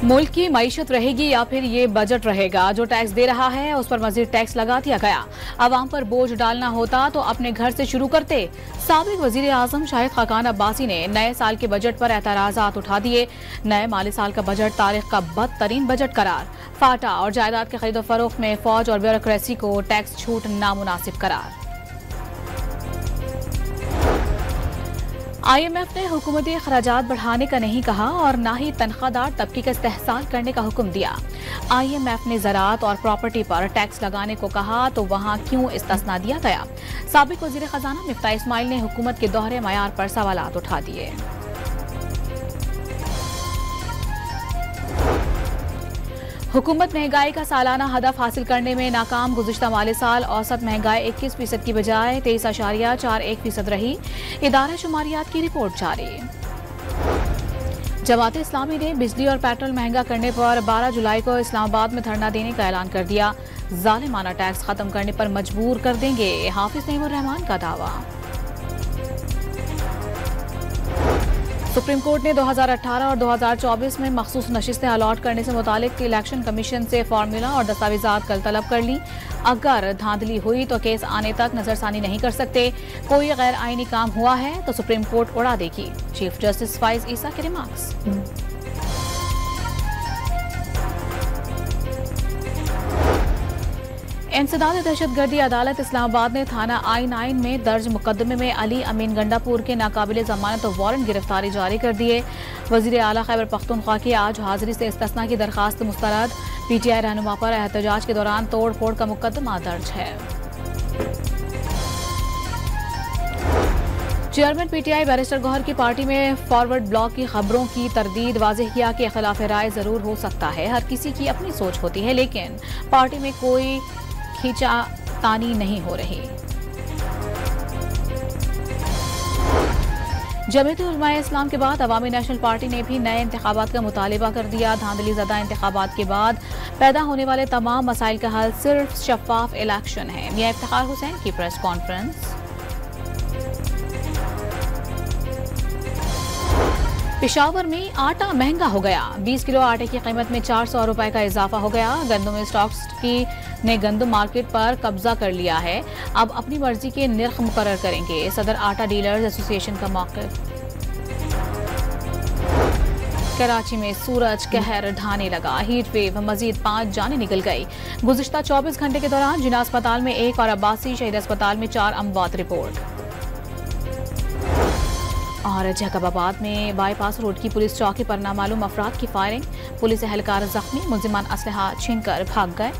मुल्क की मईशत रहेगी या फिर ये बजट रहेगा? जो टैक्स दे रहा है उस पर मजीद टैक्स लगा दिया गया। अवाम पर बोझ डालना होता तो अपने घर से शुरू करते। साबिक वजीर आजम शाहिद खाकान अब्बासी ने नए साल के बजट पर एतराजात उठा दिए। नए माली साल का बजट तारीख का बदतरीन बजट करार। फाटा और जायदाद के खरीदो फरोख्त में फौज और ब्यूरोक्रेसी को टैक्स छूट नामुनासिब करार। IMF ने हुकूमती अखराजात बढ़ाने का नहीं कहा और ना ही तनख्वाहदार तबके का इस्तेहसाल करने का हुक्म दिया। IMF ने ज़राअत और प्रॉपर्टी पर टैक्स लगाने को कहा तो वहां क्यों इस्तिस्ना दिया गया? साबिक वज़ीर खजाना मिफ्ताह इस्माइल ने हुकूमत के दोहरे मयार पर सवालात उठा दिए। हुकूमत महंगाई का सालाना हदफ हासिल करने में नाकाम। गुज़िश्ता माली साल औसत महंगाई 21% की बजाय 23.41% रही। इदारा शुमारियात की रिपोर्ट जारी। जमात इस्लामी ने बिजली और पेट्रोल महंगा करने पर 12 जुलाई को इस्लामाबाद में धरना देने का ऐलान कर दिया। जालिमाना टैक्स खत्म करने पर मजबूर कर देंगे, हाफिज नईमुर रहमान का दावा। सुप्रीम कोर्ट ने 2018 और 2024 में मखसूस नशिस्तें अलॉट करने से मुतालिक इलेक्शन कमीशन से फार्मूला और दस्तावेजात कल तलब कर ली। अगर धांधली हुई तो केस आने तक नजरसानी नहीं कर सकते। कोई गैर आईनी काम हुआ है तो सुप्रीम कोर्ट उड़ा देगी। चीफ जस्टिस फाइज ईसा के रिमार्क्स। इंसदाद दहशतगर्दी अदालत इस्लामाबाद ने थाना I-9 में दर्ज मुकदमे में अली अमीन गंडापुर के नाकाबिले जमानत और वारंट गिरफ्तारी जारी कर दिए। वजीर आला खैबर पख्तूनख्वा की आज हाजिरी से इस्तिस्ना की दरखास्त मुस्तरद। PTI रहनुमा पर एहतजाज के दौरान तोड़ फोड़ का मुकदमा दर्ज है। चेयरमैन PTI बैरिस्टर गौहर की पार्टी में फॉरवर्ड ब्लॉक की खबरों की तरदीद। वाज़ेह किया कि इख्तिलाफ राय जरूर हो सकता है, हर किसी की अपनी सोच होती है, लेकिन पार्टी में कोई खींचातानी नहीं हो रही। जमीयत उलमाए इस्लाम के बाद अवामी नेशनल पार्टी ने भी नए इंतखाबात का मुतालिबा कर दिया। धांधली ज़दा इंतखाबात के बाद पैदा होने वाले तमाम मसाइल का हल सिर्फ शफाफ इलेक्शन है। मियां इफ्तिखार हुसैन की प्रेस कॉन्फ्रेंस। पेशावर में आटा महंगा हो गया। 20 किलो आटे की कीमत में 400 रुपए का इजाफा हो गया। गंदम स्टॉक्स की ने गंदम मार्केट पर कब्जा कर लिया है, अब अपनी मर्जी के निर्ख मुकर्रर करेंगे। सदर आटा डीलर्स एसोसिएशन का मौक़िफ़। कराची में सूरज कहर ढाने लगा। हीट वेव, मजीद 5 जानें निकल गई। गुज़िश्ता 24 घंटे के दौरान जिना अस्पताल में 1 और अब्बासी शहीद अस्पताल में 4 अमवात रिपोर्ट। और जैकबाबाद में बाईपास रोड की पुलिस चौकी पर नामालूम अफराद की फायरिंग। पुलिस एहलकार जख्मी, मुलजिमान असलहा छीनकर भाग गए।